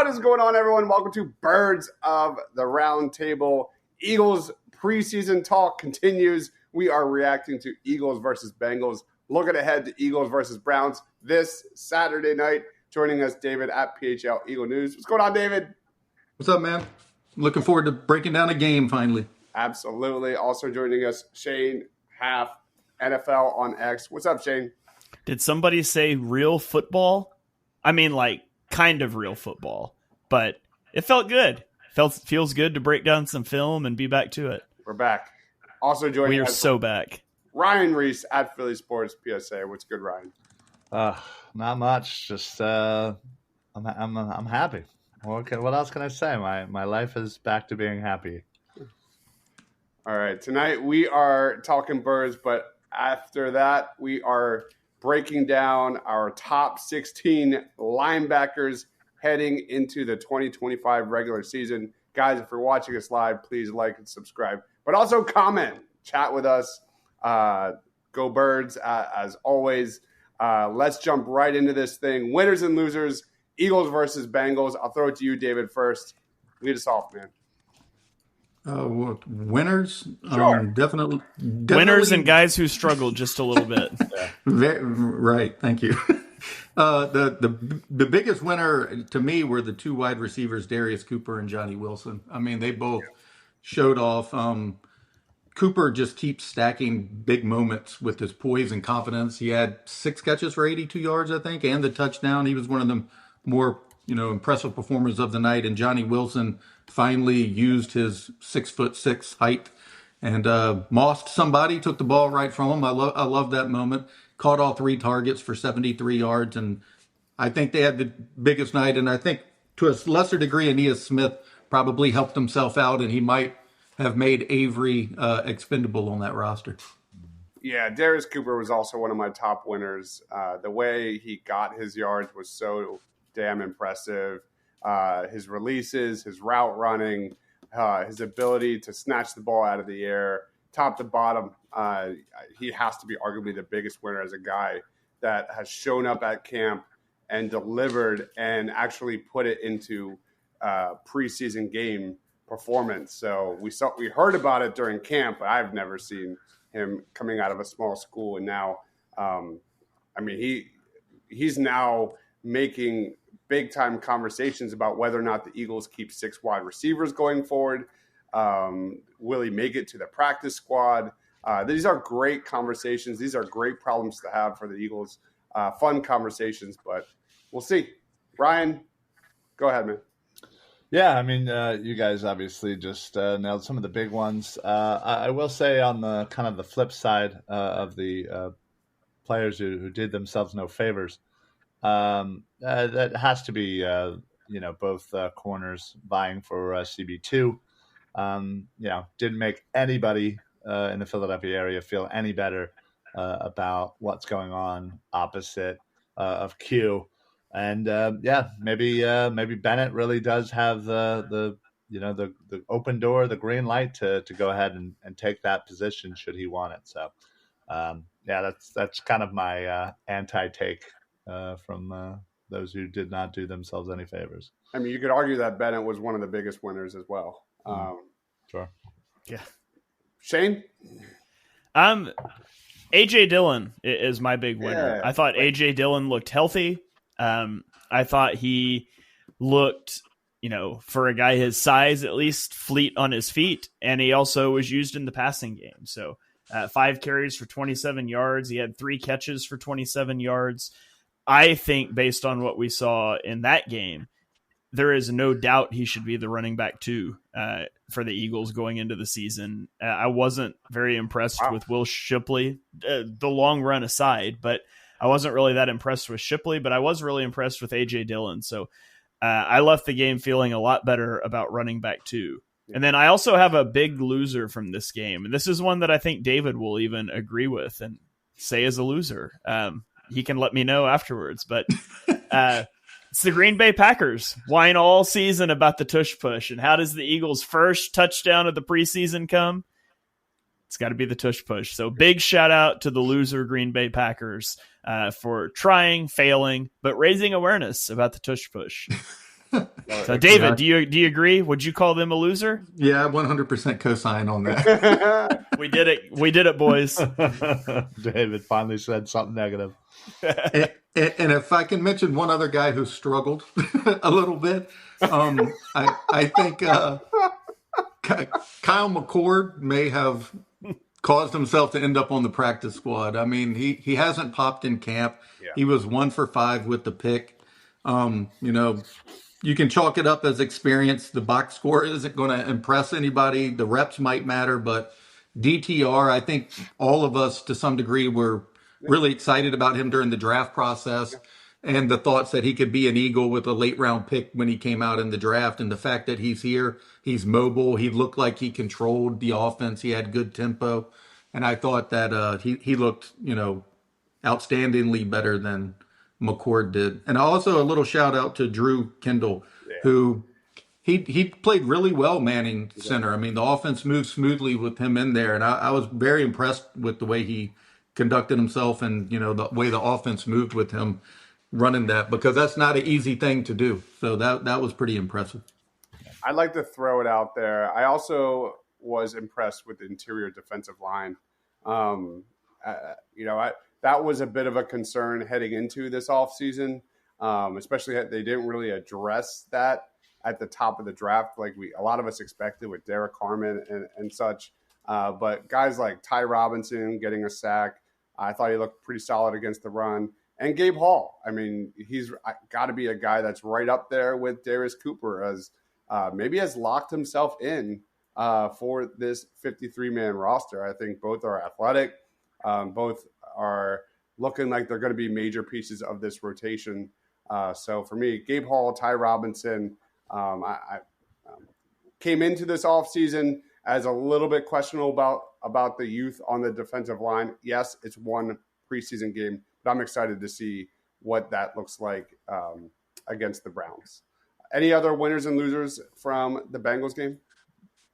is going on, everyone? Welcome to Birds of the Round Table. Eagles preseason talk continues. We are reacting to Eagles versus Bengals. Looking ahead to Eagles versus Browns this Saturday night. Joining us, David at PHL Eagle News. What's going on, David? What's up, man? Looking forward to breaking down a game finally. Absolutely. Also joining us, Shane Half, NFL on X. What's up, Shane? Did somebody say real football? I mean, like, kind of real football. But it felt good. Feels good to break down some film and be back to it. We're back. Also joining us. We are us, so back. Ryan Reese at Philly Sports PSA. What's good, Ryan? Not much. Just I'm happy. Okay, what else can I say? My life is back to being happy. All right, tonight we are talking Birds, but after that we are breaking down our top 16 linebackers heading into the 2025 regular season. Guys, if you're watching us live, please like and subscribe, but also comment, chat with us. Go Birds, as always. Let's jump right into this thing. Winners and losers, Eagles versus Bengals. I'll throw it to you, David, first. Lead us off, man. Winners? Sure. Definitely. Winners and guys who struggled just a little bit. Right. Thank you. The biggest winner to me were the two wide receivers, Darius Cooper and Johnny Wilson. I mean, they both showed off. Cooper just keeps stacking big moments with his poise and confidence. He had 6 catches for 82 yards, I think, and the touchdown. He was one of the more, impressive performers of the night. And Johnny Wilson finally used his 6'6" height and mossed somebody, took the ball right from him. I love that moment. Caught all 3 targets for 73 yards, and I think they had the biggest night. And I think to a lesser degree, Aeneas Smith probably helped himself out, and he might have made Avery expendable on that roster. Yeah, Darius Cooper was also one of my top winners. The way he got his yards was so damn impressive. His releases, his route running, his ability to snatch the ball out of the air, top to bottom. He has to be arguably the biggest winner as a guy that has shown up at camp and delivered and actually put it into preseason game performance. So we heard about it during camp, but I've never seen him coming out of a small school. And now, he's now making big time conversations about whether or not the Eagles keep 6 wide receivers going forward. Will he make it to the practice squad? These are great conversations. These are great problems to have for the Eagles. Fun conversations, but we'll see. Ryan, go ahead, man. Yeah, you guys obviously just nailed some of the big ones. I will say on the kind of the flip side of the players who did themselves no favors, that has to be both corners vying for CB2. Didn't make anybody in the Philadelphia area feel any better about what's going on opposite of Q. And maybe Bennett really does have the open door, the green light to go ahead and take that position should he want it. So that's kind of my anti-take from those who did not do themselves any favors. I mean, you could argue that Bennett was one of the biggest winners as well. Sure. Yeah. Shane? A.J. Dillon is my big winner. Yeah. I thought A.J. Dillon looked healthy. I thought he looked, for a guy his size, at least fleet on his feet. And he also was used in the passing game. So 5 carries for 27 yards. He had 3 catches for 27 yards. I think based on what we saw in that game, there is no doubt he should be the running back 2 for the Eagles going into the season. I wasn't very impressed with Will Shipley, the long run aside, but I wasn't really that impressed with Shipley, but I was really impressed with A.J. Dillon. So I left the game feeling a lot better about running back 2. And then I also have a big loser from this game. And this is one that I think David will even agree with and say is a loser. He can let me know afterwards, but it's the Green Bay Packers. Whine all season about the tush push. And how does the Eagles' first touchdown of the preseason come? It's got to be the tush push. So big shout out to the loser Green Bay Packers for trying, failing, but raising awareness about the tush push. So, David, do you agree? Would you call them a loser? Yeah, 100% cosign on that. We did it. We did it, boys. David finally said something negative. And if I can mention one other guy who struggled a little bit, I think Kyle McCord may have caused himself to end up on the practice squad. I mean, he hasn't popped in camp. Yeah. He was 1 for 5 with the pick. You can chalk it up as experience. The box score isn't going to impress anybody. The reps might matter, but DTR, I think all of us to some degree were really excited about him during the draft process and the thoughts that he could be an Eagle with a late round pick when he came out in the draft. And the fact that he's here, he's mobile. He looked like he controlled the offense. He had good tempo. And I thought that he looked, outstandingly better than McCord did. And also a little shout out to Drew Kendall, who he played really well manning center. I mean, the offense moved smoothly with him in there. And I was very impressed with the way he conducted himself and, the way the offense moved with him running that, because that's not an easy thing to do. So that was pretty impressive. I'd like to throw it out there. I also was impressed with the interior defensive line. That was a bit of a concern heading into this offseason, especially they didn't really address that at the top of the draft like a lot of us expected with Derek Harmon and such. But guys like Ty Robinson getting a sack, I thought he looked pretty solid against the run. And Gabe Hall, I mean, he's got to be a guy that's right up there with Darius Cooper as maybe has locked himself in for this 53-man roster. I think both are athletic. Both are looking like they're going to be major pieces of this rotation. So for me, Gabe Hall, Ty Robinson, I came into this offseason as a little bit questionable about the youth on the defensive line. Yes, it's one preseason game, but I'm excited to see what that looks like against the Browns. Any other winners and losers from the Bengals game?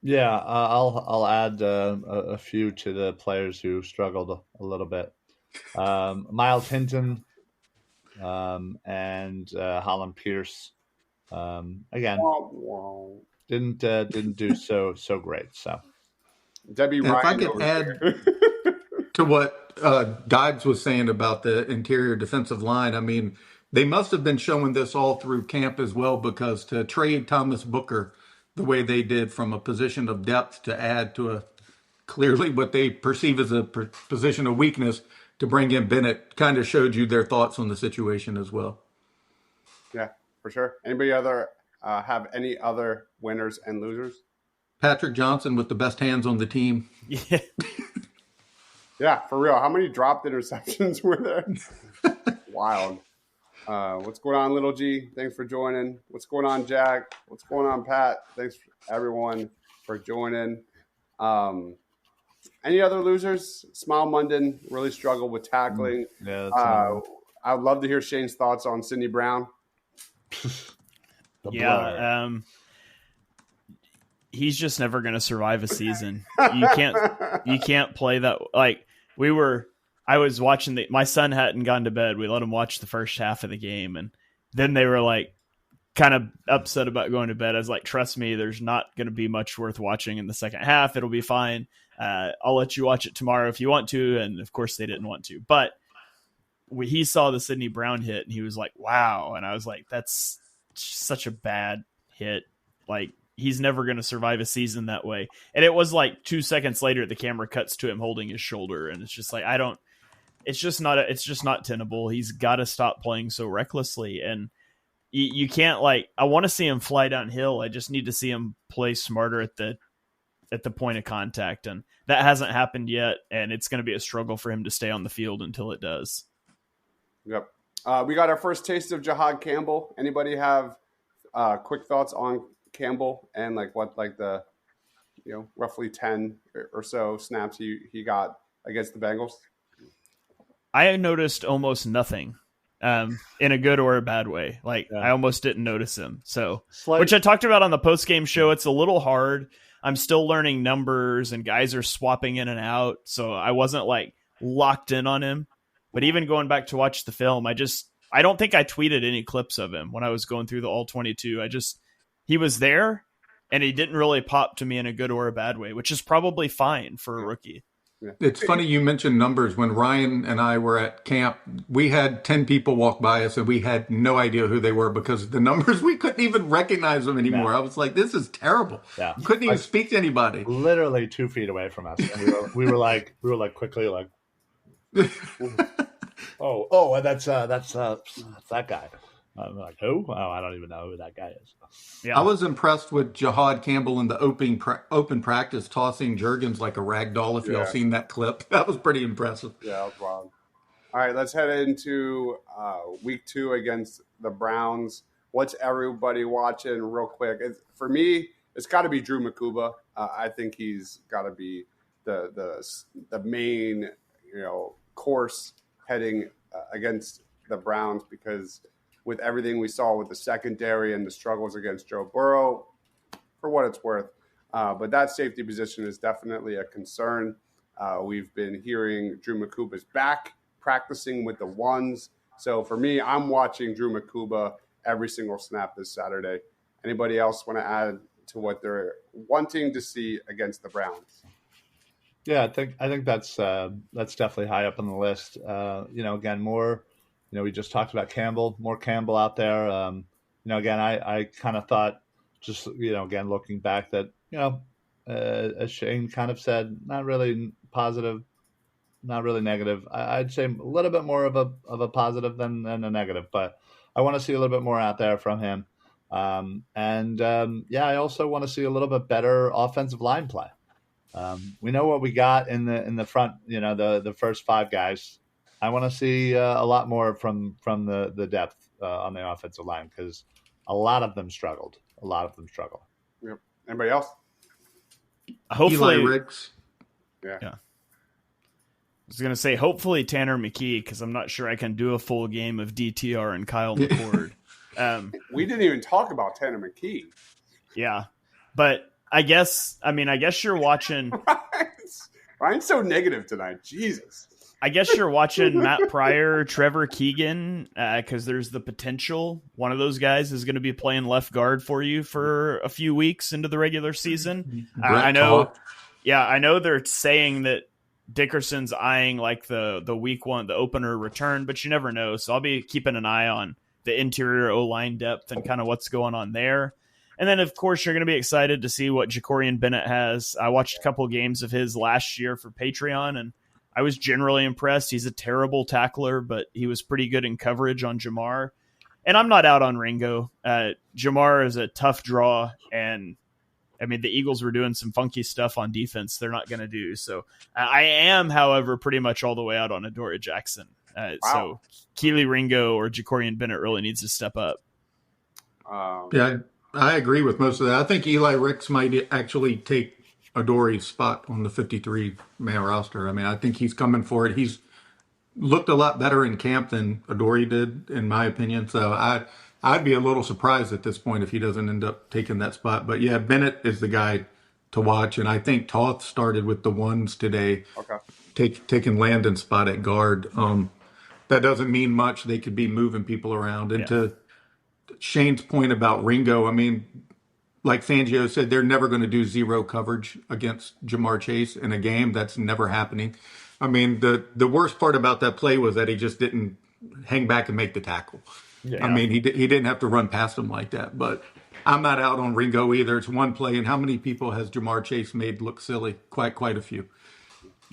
Yeah, I'll add a few to the players who struggled a little bit. Miles Hinton and Holland Pierce again didn't do so great. So Debbie and Ryan. If I could add to what Dodds was saying about the interior defensive line, I mean, they must have been showing this all through camp as well, because to trade Thomas Booker the way they did from a position of depth to add to a clearly what they perceive as a position of weakness to bring in Bennett kind of showed you their thoughts on the situation as well. Yeah, for sure. Anybody have any other winners and losers? Patrick Johnson with the best hands on the team. Yeah. Yeah, for real. How many dropped interceptions were there? Wild. What's going on, Little G? Thanks for joining. What's going on, Jack? What's going on, Pat? Thanks, everyone, for joining. Any other losers? Smile Munden really struggled with tackling. Yeah, I'd love to hear Shane's thoughts on Sidney Brown. He's just never going to survive a season. You can't play that. Like I was watching my son hadn't gone to bed. We let him watch the first half of the game, and then they were like kind of upset about going to bed. I was like, trust me, there's not going to be much worth watching in the second half. It'll be fine. I'll let you watch it tomorrow if you want to. And of course they didn't want to, but he saw the Sidney Brown hit and he was like, wow. And I was like, that's such a bad hit. Like, he's never going to survive a season that way. And it was like 2 seconds later, the camera cuts to him holding his shoulder. And it's just like, it's just not tenable. He's got to stop playing so recklessly. And you can't I want to see him fly downhill. I just need to see him play smarter at the point of contact. And that hasn't happened yet. And it's going to be a struggle for him to stay on the field until it does. Yep. We got our first taste of Jahad Campbell. Anybody have quick thoughts on Campbell and the roughly 10 or so snaps he got against the Bengals? I noticed almost nothing in a good or a bad way. I almost didn't notice him. So, which I talked about on the post-game show. It's a little hard. I'm still learning numbers and guys are swapping in and out. So I wasn't locked in on him. But even going back to watch the film, I I don't think I tweeted any clips of him when I was going through the all 22. He was there and he didn't really pop to me in a good or a bad way, which is probably fine for a rookie. Yeah. It's funny you mentioned numbers. When Ryan and I were at camp, we had 10 people walk by us and we had no idea who they were because the numbers, we couldn't even recognize them anymore. Yeah. I was like, this is terrible. Yeah. Couldn't even speak to anybody. Literally 2 feet away from us. And we were like quickly like, oh, that's that guy. I'm like, who? Oh, I don't even know who that guy is. Yeah. I was impressed with Jahad Campbell in the open practice tossing Juergens like a rag doll. If y'all seen that clip, that was pretty impressive. Yeah, that was wild. All right, let's head into week 2 against the Browns. What's everybody watching real quick? For me, it's got to be Drew Makuba. I think he's got to be the main course heading against the Browns, because with everything we saw with the secondary and the struggles against Joe Burrow, for what it's worth. But that safety position is definitely a concern. We've been hearing Drew Makuba's back practicing with the ones. So for me, I'm watching Drew Makuba every single snap this Saturday. Anybody else want to add to what they're wanting to see against the Browns? Yeah, I think that's definitely high up on the list. Again, more. We just talked about Campbell, more Campbell out there. Again, I kind of thought, just, again, looking back that, as Shane kind of said, not really positive, not really negative. I'd say a little bit more of a positive than a negative, but I want to see a little bit more out there from him. I also want to see a little bit better offensive line play. We know what we got in the front, the first 5 guys. I want to see a lot more from the depth on the offensive line, because a lot of them struggled. Yep. Anybody else? Hopefully, Eli Ricks. Yeah. I was going to say, hopefully Tanner McKee, because I'm not sure I can do a full game of DTR and Kyle McCord. We didn't even talk about Tanner McKee. Yeah. But I guess you're watching. Ryan's so negative tonight. Jesus. I guess you're watching Matt Pryor, Trevor Keegan, because there's the potential one of those guys is going to be playing left guard for you for a few weeks into the regular season. I know they're saying that Dickerson's eyeing like the week 1, the opener return, but you never know. So I'll be keeping an eye on the interior O-line depth and kind of what's going on there. And then, of course, you're going to be excited to see what Jacorian Bennett has. I watched a couple games of his last year for Patreon, and I was generally impressed. He's a terrible tackler, but he was pretty good in coverage on Jamar. And I'm not out on Ringo. Jamar is a tough draw, and the Eagles were doing some funky stuff on defense they're not going to do. So I am, however, pretty much all the way out on Adoree Jackson. Wow. So Keely Ringo or Jacorian Bennett really needs to step up. Yeah, I agree with most of that. I think Eli Ricks might actually take Adoree's spot on the 53-man roster. I think he's coming for it. He's looked a lot better in camp than Adoree did, in my opinion. So I'd be a little surprised at this point if he doesn't end up taking that spot. But yeah, Bennett is the guy to watch, and I think Toth started with the ones today, taking Landon's spot at guard. That doesn't mean much. They could be moving people around. And to Shane's point about Ringo, like Fangio said, they're never going to do zero coverage against Jamar Chase in a game. That's never happening. The worst part about that play was that he just didn't hang back and make the tackle. Yeah. He didn't have to run past him like that. But I'm not out on Ringo either. It's one play, and how many people has Jamar Chase made look silly? Quite a few.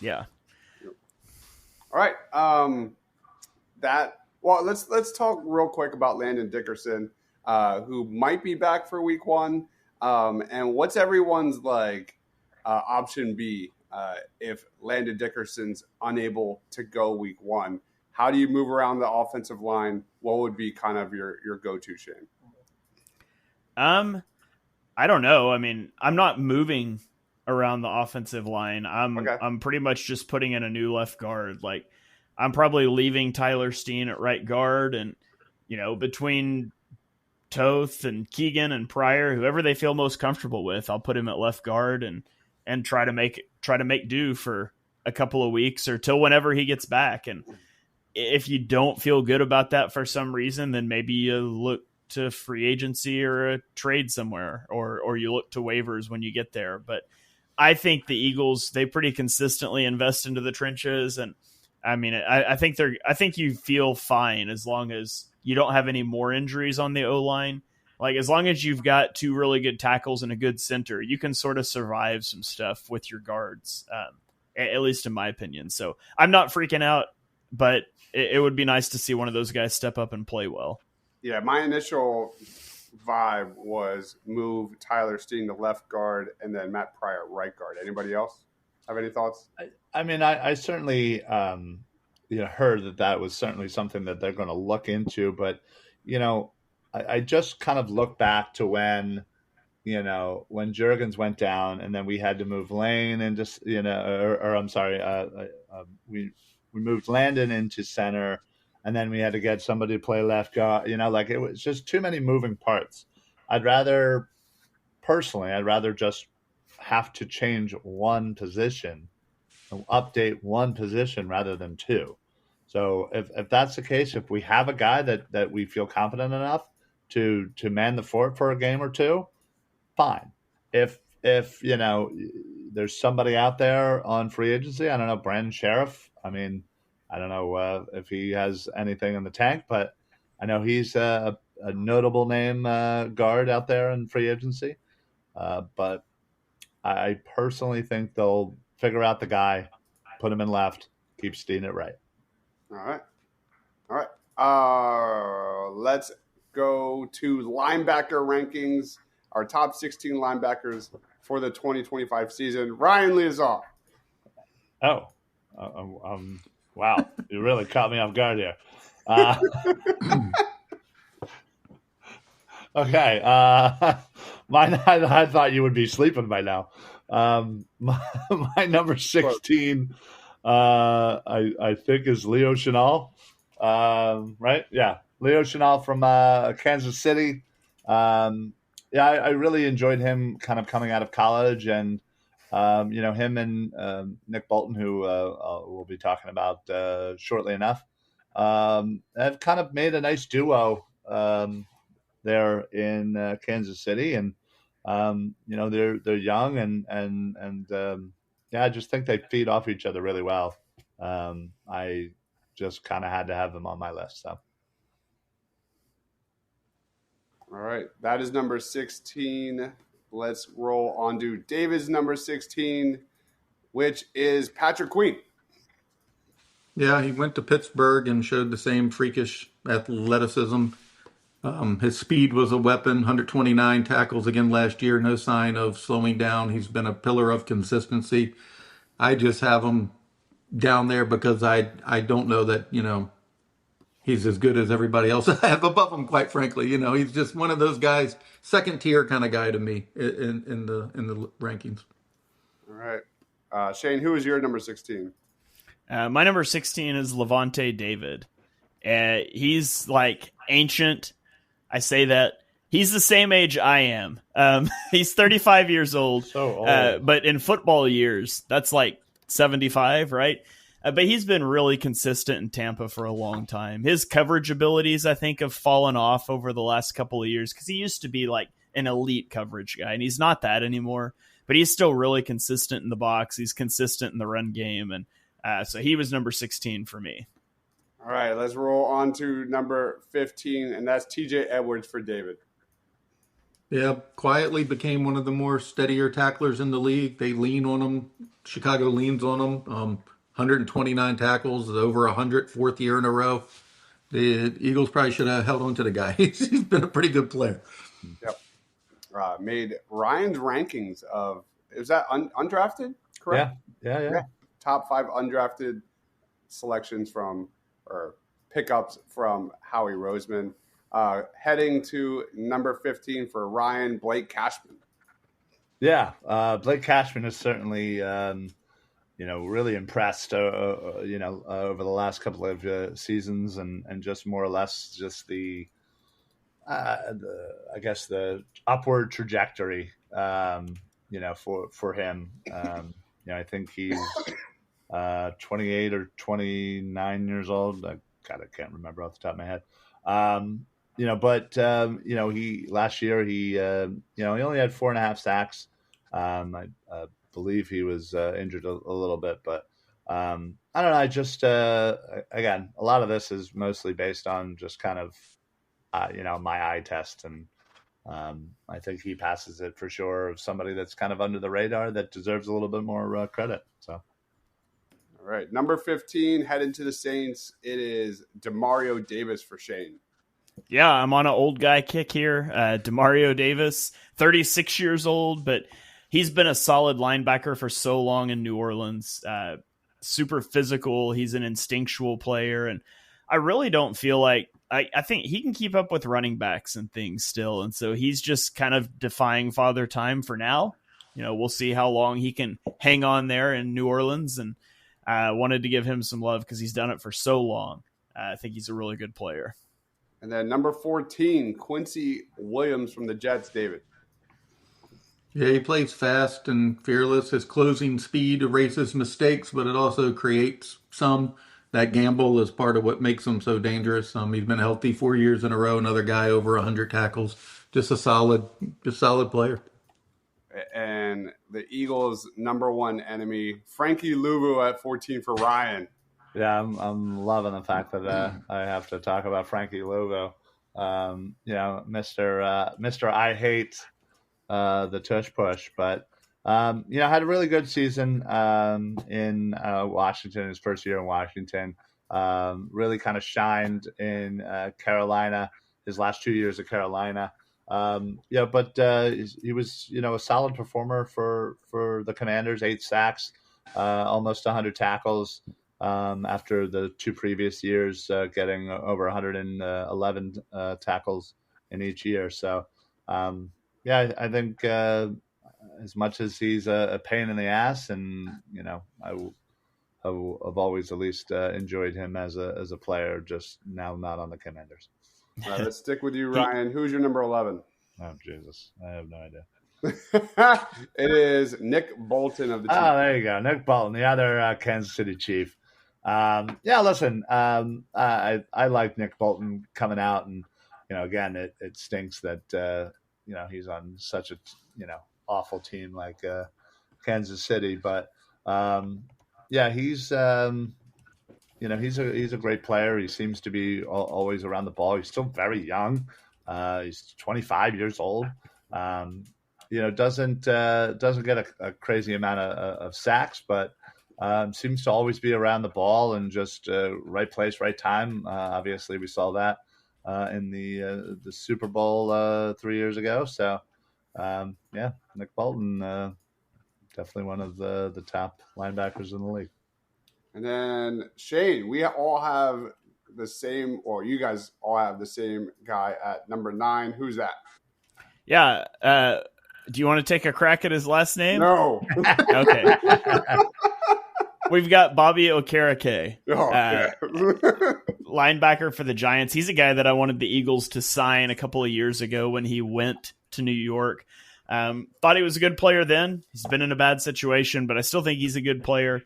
Yeah. All right. Let's talk real quick about Landon Dickerson, who might be back for week 1. And what's everyone's option B if Landon Dickerson's unable to go week 1? How do you move around the offensive line? What would be kind of your go-to, Shane? I don't know. I'm not moving around the offensive line. I'm pretty much just putting in a new left guard. I'm probably leaving Tyler Steen at right guard, and between Toth and Keegan and Pryor, whoever they feel most comfortable with, I'll put him at left guard and try to make do for a couple of weeks or till whenever he gets back. And if you don't feel good about that for some reason, then maybe you look to free agency or a trade somewhere, or you look to waivers when you get there. But I think the Eagles, they pretty consistently invest into the trenches. And I mean, I think you feel fine as long as you don't have any more injuries on the O-line. Like, as long as you've got two really good tackles and a good center, you can sort of survive some stuff with your guards, at least in my opinion. So I'm not freaking out, but it would be nice to see one of those guys step up and play well. Yeah, my initial vibe was move Tyler Steen to left guard and then Matt Pryor right guard. Anybody else have any thoughts? I mean, I certainly heard that was certainly something that they're going to look into, but I just kind of look back to when Juergens went down, and then we had to move Lane and just we moved Landon into center, and then we had to get somebody to play left guard. It was just too many moving parts. I'd rather just have to change one position, update one position rather than two. So if that's the case, if we have a guy that we feel confident enough to man the fort for a game or two, fine. If there's somebody out there on free agency, I don't know, Brandon Sheriff. I mean, I don't know if he has anything in the tank, but I know he's a notable name guard out there in free agency. But I personally think they'll figure out the guy, put him in left, keep Steen at right. All right. Let's go to linebacker rankings. Our top 16 linebackers for the 2025 season. Ryan Liazar. Oh, wow. You really caught me off guard here. Okay. I thought you would be sleeping by now. My number 16, I think, is Leo Chenal. Right? Yeah. Leo Chenal from Kansas City. I really enjoyed him kind of coming out of college, and him and Nick Bolton, who we'll be talking about shortly enough, have kind of made a nice duo there in Kansas City, and they're young, and I just think they feed off each other really well. I just kind of had to have them on my list. So. All right, that is number 16. Let's roll on to David's number 16, which is Patrick Queen. Yeah, he went to Pittsburgh and showed the same freakish athleticism. His speed was a weapon, 129 tackles again last year, no sign of slowing down. He's been a pillar of consistency. I just have him down there because I don't know that, he's as good as everybody else I have above him, quite frankly. He's just one of those guys, second tier kind of guy to me in the rankings. All right. Shane, who is your number 16? My number 16 is Levante David. He's like ancient. I say that. He's the same age I am. He's 35 years old. So old. But in football years, that's like 75, right? But he's been really consistent in Tampa for a long time. His coverage abilities, I think, have fallen off over the last couple of years because he used to be like an elite coverage guy, and he's not that anymore. But he's still really consistent in the box. He's consistent in the run game, and so he was number 16 for me. All right, let's roll on to number 15, and that's TJ Edwards for David. Yeah, quietly became one of the more steadier tacklers in the league. They lean on him. Chicago leans on him. 129 tackles, over 100, fourth year in a row. The Eagles probably should have held on to the guy. He's been a pretty good player. Yep. Made Ryan's rankings of, is that undrafted? Correct? Yeah. Top 5 undrafted selections from, or pickups from Howie Roseman. Heading to number 15 for Ryan, Blake Cashman. Yeah, Blake Cashman is certainly, really impressed, over the last couple of seasons, and just more or less just the upward trajectory, for him. I think he's 28 or 29 years old. I God, I can't remember off the top of my head. But he last year he only had 4.5 sacks. I believe he was injured a little bit, but I don't know. I just again, a lot of this is mostly based on just kind of my eye test, and I think he passes it for sure of somebody that's kind of under the radar that deserves a little bit more credit. So. All right, number 15, heading to the Saints. It is Demario Davis for Shane. Yeah, I'm on an old guy kick here. Demario Davis, 36 years old, but he's been a solid linebacker for so long in New Orleans. Super physical. He's an instinctual player, and I really don't feel like I think he can keep up with running backs and things still, and so he's just kind of defying father time for now. We'll see how long he can hang on there in New Orleans, and I wanted to give him some love because he's done it for so long. I think he's a really good player. And then number 14, Quincy Williams from the Jets, David. Yeah, he plays fast and fearless. His closing speed erases mistakes, but it also creates some. That gamble is part of what makes him so dangerous. He's been healthy 4 years in a row. Another guy over 100 tackles. Just a solid player. And the Eagles' number one enemy, Frankie Louvu at 14 for Ryan. Yeah, I'm loving the fact that I have to talk about Frankie Louvu. Mr. I hate the tush push, but had a really good season in Washington. His first year in Washington, really kind of shined in Carolina. His last 2 years at Carolina. But he was, a solid performer for the Commanders. 8 sacks, almost 100 tackles after the 2 previous years, getting over 111 tackles in each year. So, I think as much as he's a pain in the ass, and I've always at least enjoyed him as a player. Just now, not on the Commanders. All right, let's stick with you, Ryan. Who's your number 11? Oh, Jesus. I have no idea. It is Nick Bolton of the Chiefs. Oh, there you go. Nick Bolton, the other Kansas City Chief. Listen, I like Nick Bolton coming out, and, again, it stinks that, he's on such a, awful team like Kansas City. But, he's he's a great player. He seems to be always around the ball. He's still very young. He's 25 years old. Doesn't get a crazy amount of sacks, but seems to always be around the ball and just right place, right time. Obviously, we saw that in the Super Bowl 3 years ago. So, Nick Bolton, definitely one of the top linebackers in the league. And then Shane, we all have the same, or you guys all have the same guy at number 9. Who's that? Yeah. Do you want to take a crack at his last name? No. Okay. We've got Bobby Okereke, linebacker for the Giants. He's a guy that I wanted the Eagles to sign a couple of years ago when he went to New York. Thought he was a good player then. He's been in a bad situation, but I still think he's a good player.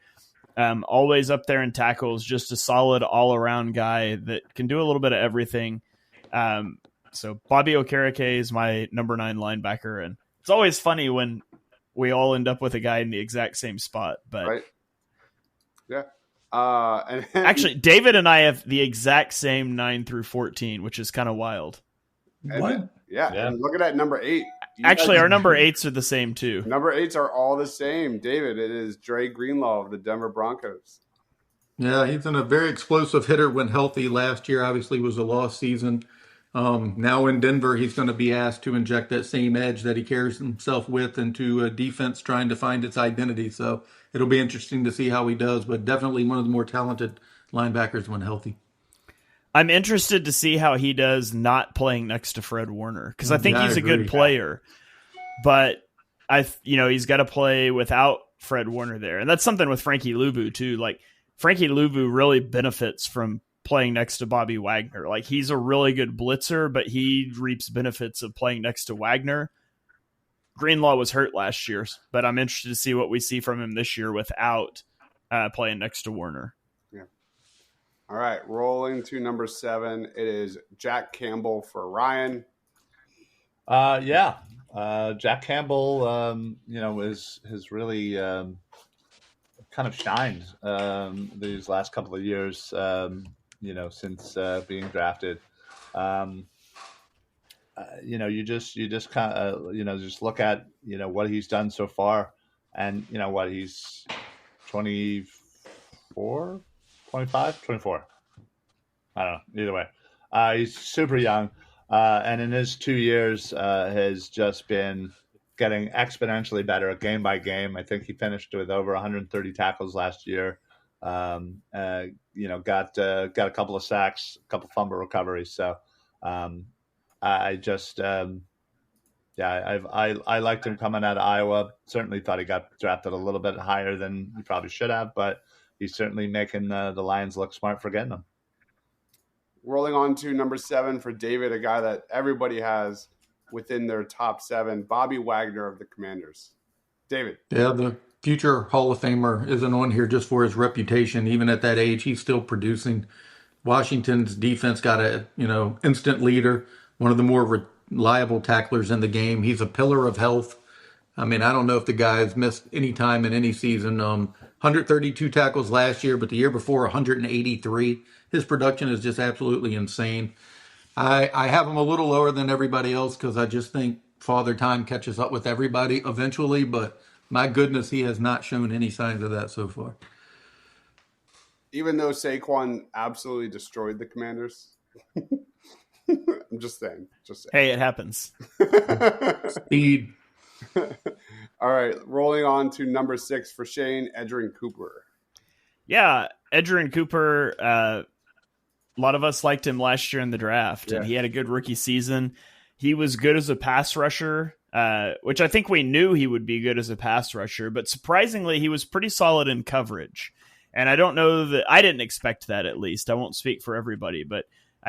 Always up there in tackles, just a solid all-around guy that can do a little bit of everything. So Bobby Okereke is my number 9 linebacker, and it's always funny when we all end up with a guy in the exact same spot. But right. Yeah. And actually, David and I have the exact same 9 through 14, which is kind of wild. What? Yeah. And look at that number 8. Actually, our number 8s are the same too. Number 8s are all the same. David, it is Dre Greenlaw of the Denver Broncos. Yeah, he's a very explosive hitter when healthy. Last year, obviously, was a lost season. Now in Denver, he's going to be asked to inject that same edge that he carries himself with into a defense trying to find its identity. So it'll be interesting to see how he does, but definitely one of the more talented linebackers when healthy. I'm interested to see how he does not playing next to Fred Warner, because I think he's a good player, but he's got to play without Fred Warner there. And that's something with Frankie Louvu too. Like, Frankie Louvu really benefits from playing next to Bobby Wagner. Like, he's a really good blitzer, but he reaps benefits of playing next to Wagner. Greenlaw was hurt last year, but I'm interested to see what we see from him this year without playing next to Warner. Yeah. All right, rolling to number 7. It is Jack Campbell for Ryan. Jack Campbell, has really kind of shined these last couple of years, since being drafted. Um, you just kind of just look at what he's done so far, and what he's 24, 25, 24. I don't know. Either way, he's super young, and in his 2 years, has just been getting exponentially better game by game. I think he finished with over 130 tackles last year. Got a couple of sacks, a couple fumble recoveries. So, I just, I liked him coming out of Iowa. Certainly thought he got drafted a little bit higher than he probably should have, but he's certainly making the Lions look smart for getting him. Rolling on to number 7 for David, a guy that everybody has within their top 7, Bobby Wagner of the Commanders. David. Yeah, the future Hall of Famer isn't on here just for his reputation. Even at that age, he's still producing. Washington's defense got a, instant leader, one of the more reliable tacklers in the game. He's a pillar of health. I mean, I don't know if the guy's missed any time in any season. 132 tackles last year, but the year before, 183. His production is just absolutely insane. I have him a little lower than everybody else because I just think Father Time catches up with everybody eventually, but my goodness, he has not shown any signs of that so far. Even though Saquon absolutely destroyed the Commanders. I'm just saying. Hey, it happens. Speed. All right, rolling on to number 6 for Shane, Edgerrin Cooper. Yeah, Edgerrin Cooper, a lot of us liked him last year in the draft, and he had a good rookie season. He was good as a pass rusher, which I think we knew he would be good as a pass rusher, but surprisingly, he was pretty solid in coverage. And I don't know that I didn't expect that, at least. I won't speak for everybody, but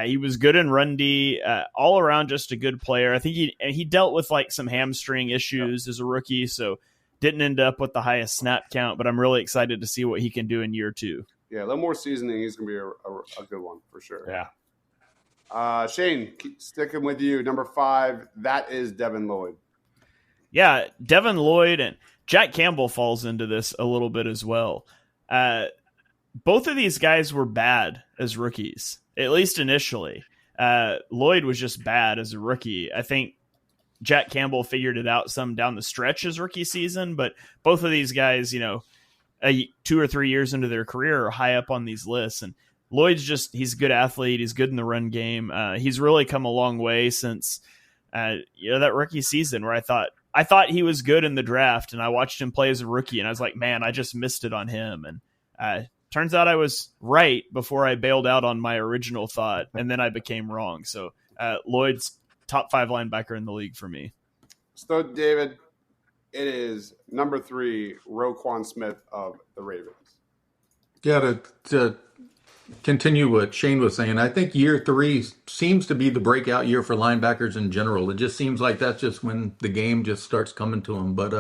he was good in run D, all around just a good player. I think he dealt with like some hamstring issues as a rookie, so didn't end up with the highest snap count, but I'm really excited to see what he can do in year 2. Yeah, a little more seasoning. He's going to be a good one for sure. Yeah. Shane, keep sticking with you. Number 5, that is Devin Lloyd. Yeah, Devin Lloyd and Jack Campbell falls into this a little bit as well. Both of these guys were bad as rookies, at least initially. Lloyd was just bad as a rookie. I think Jack Campbell figured it out some down the stretch his rookie season, but both of these guys, 2 or 3 years into their career are high up on these lists. And Lloyd's he's a good athlete. He's good in the run game. He's really come a long way since, that rookie season where I thought he was good in the draft, and I watched him play as a rookie, and I was like, man, I just missed it on him. And turns out I was right before I bailed out on my original thought, and then I became wrong. So Lloyd's top 5 linebacker in the league for me. So, David, it is number 3, Roquan Smith of the Ravens. Yeah, to continue what Shane was saying, I think year 3 seems to be the breakout year for linebackers in general. It just seems like that's just when the game just starts coming to them. But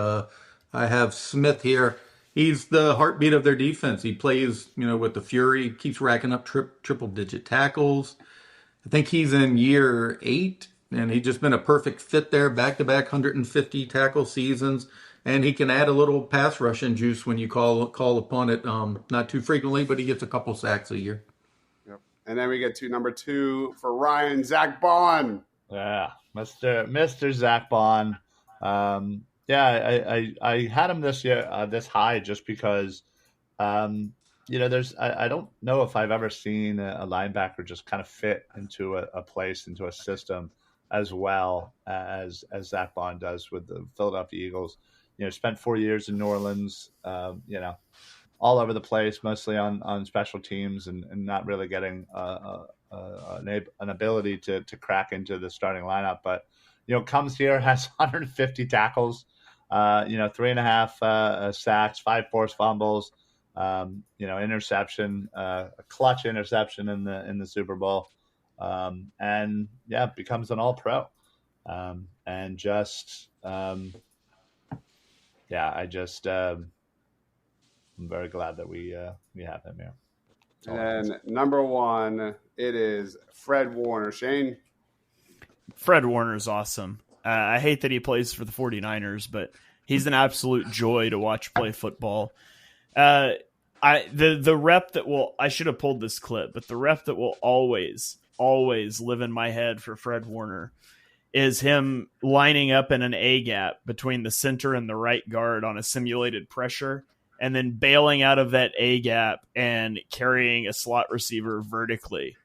I have Smith here. He's the heartbeat of their defense. He plays, with the Fury, keeps racking up triple-digit tackles. I think he's in year 8, and he's just been a perfect fit there, back-to-back 150 tackle seasons. And he can add a little pass rushing juice when you call upon it. Not too frequently, but he gets a couple sacks a year. Yep. And then we get to number 2 for Ryan, Zach Bond. Yeah, Mr. Zach Bond. I had him this year, this high, just because, there's I don't know if I've ever seen a linebacker just kind of fit into a place, into a system as well as Zach Bond does with the Philadelphia Eagles. Spent 4 years in New Orleans, all over the place, mostly on special teams, and not really getting an ability to crack into the starting lineup. But, comes here, has 150 tackles, 3.5 sacks, 5 forced fumbles, interception, a clutch interception in the Super Bowl, and becomes an All-Pro, and just. I'm very glad that we have him here. And then number 1, it is Fred Warner. Shane? Fred Warner's awesome. I hate that he plays for the 49ers, but he's an absolute joy to watch play football. The rep that will, I should have pulled this clip, but the rep that will always live in my head for Fred Warner is him lining up in an A gap between the center and the right guard on a simulated pressure, and then bailing out of that A gap and carrying a slot receiver vertically,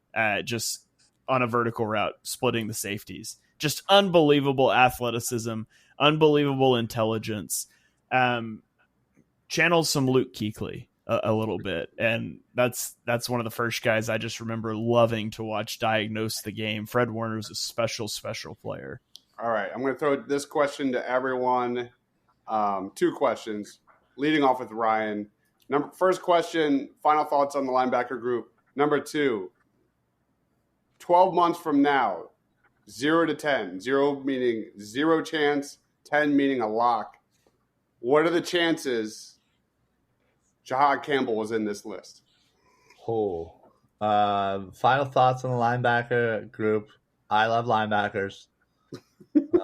just on a vertical route, splitting the safeties. Just unbelievable athleticism, unbelievable intelligence. Channels some Luke Kuechly a little bit, and that's one of the first guys I just remember loving to watch diagnose the game. Fred Warner's a special player. All right, I'm going to throw this question to everyone. 2 questions, leading off with Ryan. First question, final thoughts on the linebacker group. Number 2, 12 months from now, 0 to 10, 0 meaning 0 chance, 10 meaning a lock. What are the chances Jahad Campbell was in this list? Final thoughts on the linebacker group. I love linebackers. That's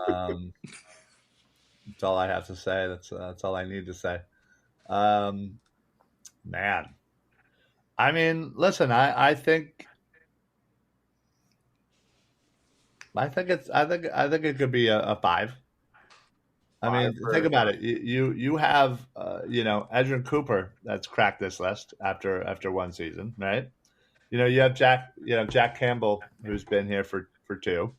all I have to say. That's all I need to say. Man, I mean, listen. I think it could be a 5. I mean, think about it. You have Edgerrin Cooper that's cracked this list after one season, right? You have Jack Campbell, who's been here for 2,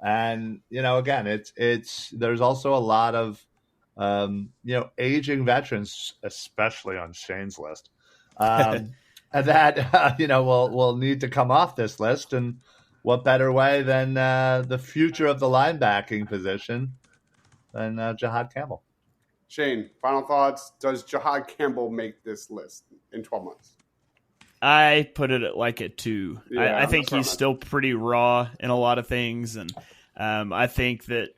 and again, it's there's also a lot of aging veterans, especially on Shane's list, and that will need to come off this list. And what better way than the future of the linebacking position than Jahad Campbell? Shane, final thoughts. Does Jahad Campbell make this list in 12 months? I put it at like a 2. Yeah, I think he's still pretty raw in a lot of things, and I think that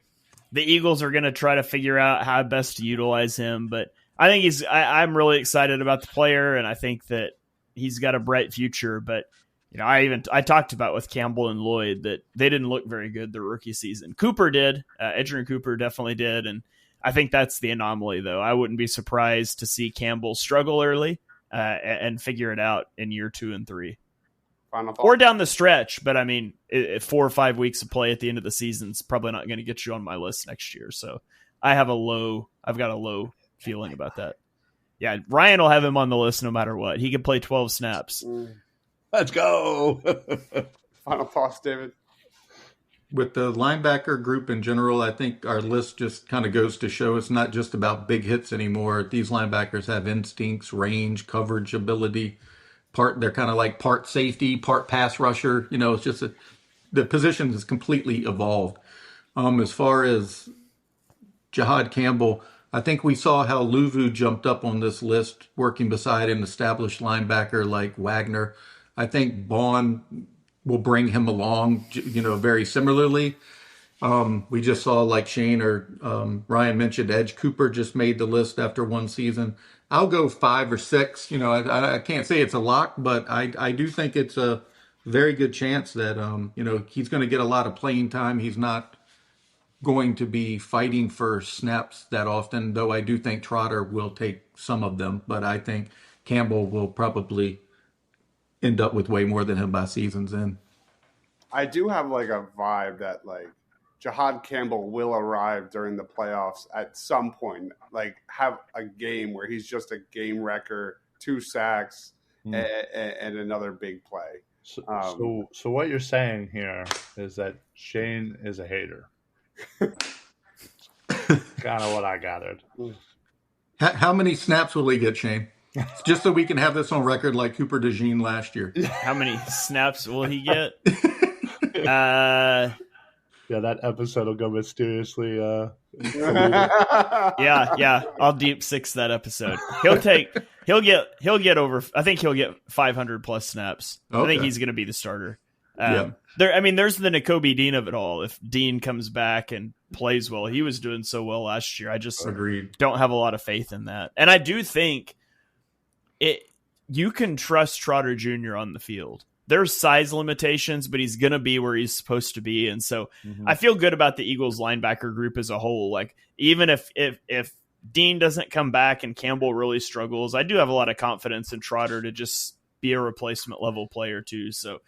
the Eagles are going to try to figure out how best to utilize him. But I think I'm really excited about the player, and I think that he's got a bright future. But I talked about with Campbell and Lloyd that they didn't look very good their rookie season. Cooper did. Edgerrin Cooper definitely did, and I think that's the anomaly, though. I wouldn't be surprised to see Campbell struggle early and figure it out in year 2 and 3. Or down the stretch, but I mean, 4 or 5 weeks of play at the end of the season is probably not going to get you on my list next year. So I've got a low feeling about that. Yeah, Ryan will have him on the list no matter what. He can play 12 snaps. Let's go. Final thoughts, David? With the linebacker group in general, I think our list just kind of goes to show it's not just about big hits anymore. These linebackers have instincts, range, coverage ability. They're kind of like part safety, part pass rusher. It's just the position has completely evolved. As far as Jahad Campbell, I think we saw how Luvu jumped up on this list working beside an established linebacker like Wagner. I think Bond will bring him along, very similarly. We just saw, like Shane or Ryan mentioned, Edge Cooper just made the list after one season. I'll go 5 or 6. I can't say it's a lock, but I do think it's a very good chance that, he's going to get a lot of playing time. He's not going to be fighting for snaps that often, though I do think Trotter will take some of them. But I think Campbell will probably end up with way more than him by season's end. I do have like a vibe that like Jahad Campbell will arrive during the playoffs at some point, like have a game where he's just a game wrecker, 2 sacks, and another big play. So what you're saying here is that Shane is a hater. Kind of what I gathered. How many snaps will he get, Shane? Just so we can have this on record like Cooper DeJean last year. How many snaps will he get? Yeah, that episode will go mysteriously. Yeah. I'll deep 6 that episode. He'll get over. I think he'll get 500 plus snaps. Okay. I think he's going to be the starter. There's the Nakobe Dean of it all. If Dean comes back and plays well, he was doing so well last year. I just Agreed. Don't have a lot of faith in that. And I do think you can trust Trotter Jr. on the field. There's size limitations, but he's going to be where he's supposed to be. And so I feel good about the Eagles linebacker group as a whole. Like, even if Dean doesn't come back and Campbell really struggles, I do have a lot of confidence in Trotter to just be a replacement level player too. So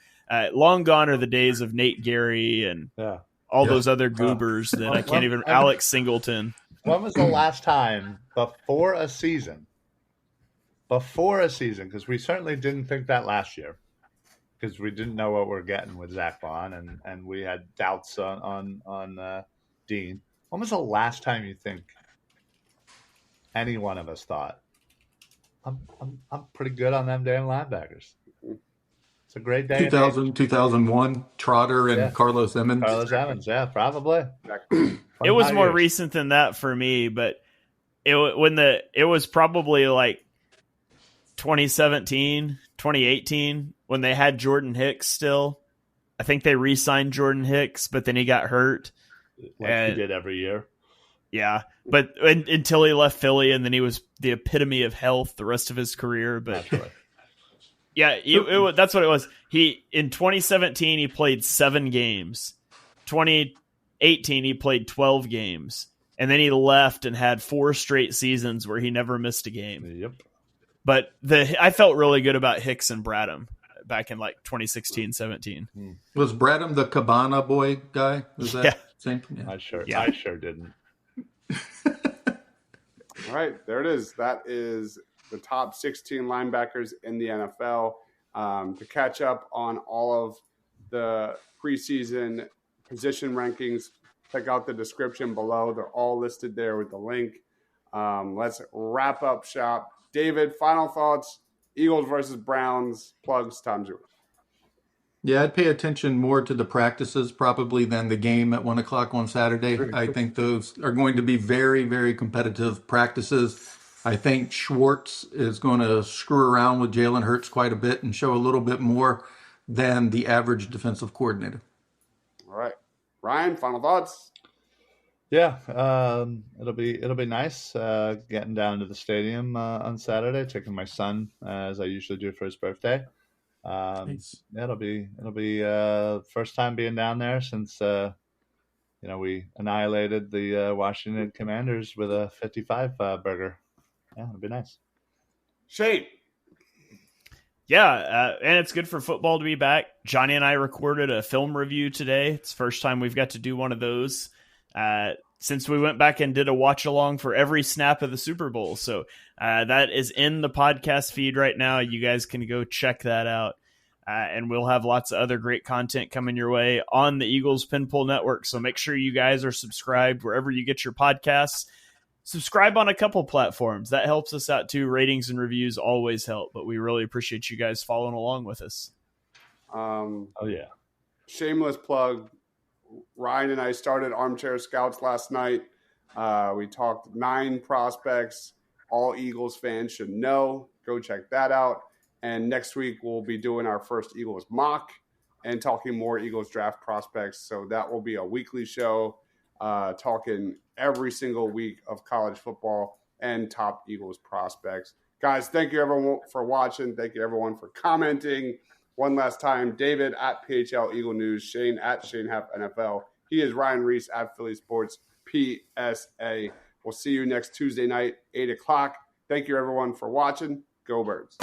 long gone are the days of Nate Gary and all those other goobers that I can't even, Alex Singleton. When was the last time before a season, because we certainly didn't think that last year, because we didn't know what we're getting with Zach Bond, and we had doubts on Dean. When was the last time you think any one of us thought, I'm pretty good on them damn linebackers? It's a great day. 2001, Trotter and Carlos Emmons. Yeah, probably. It was more recent than that for me, but it was probably like 2017, 2018 when they had Jordan Hicks still. I think they re-signed Jordan Hicks, but then he got hurt. Like he did every year. Yeah, but until he left Philly, and then he was the epitome of health the rest of his career. But yeah, that's what it was. In 2017 he played 7 games. 2018 he played 12 games, and then he left and had 4 straight seasons where he never missed a game. Yep. But I felt really good about Hicks and Bradham back in like 2016, 17. Was Bradham the Cabana boy guy? Was that same? Yeah. I sure didn't. All right, there it is. That is the top 16 linebackers in the NFL. To catch up on all of the preseason position rankings, check out the description below. They're all listed there with the link. Let's wrap up shop. David, final thoughts. Eagles versus Browns. Plugs, time's yours. Yeah, I'd pay attention more to the practices probably than the game at 1 o'clock on Saturday. I think those are going to be very, very competitive practices. I think Schwartz is going to screw around with Jalen Hurts quite a bit and show a little bit more than the average defensive coordinator. All right. Ryan, final thoughts? Yeah, it'll be nice getting down to the stadium on Saturday, taking my son as I usually do for his birthday. Nice. It'll be first time being down there since we annihilated the Washington Commanders with a 55 burger. Yeah, it'll be nice. Shane. Yeah, and it's good for football to be back. Johnny and I recorded a film review today. It's the first time we've got to do one of those since we went back and did a watch along for every snap of the Super Bowl. So that is in the podcast feed right now. You guys can go check that out. And we'll have lots of other great content coming your way on the Eagles Pinpool Network. So make sure you guys are subscribed wherever you get your podcasts. Subscribe on a couple platforms. That helps us out too. Ratings and reviews always help, but we really appreciate you guys following along with us. Shameless plug. Ryan and I started Armchair Scouts last night. We talked 9 prospects all Eagles fans should know. Go check that out. And next week we'll be doing our first Eagles mock and talking more Eagles draft prospects. So that will be a weekly show talking every single week of college football and top Eagles prospects. Guys, thank you everyone for watching. Thank you everyone for commenting. One last time, David at PHL Eagle News, Shane at Shane Heff NFL. He is Ryan Reese at Philly Sports PSA. We'll see you next Tuesday night, 8 o'clock. Thank you everyone for watching. Go Birds.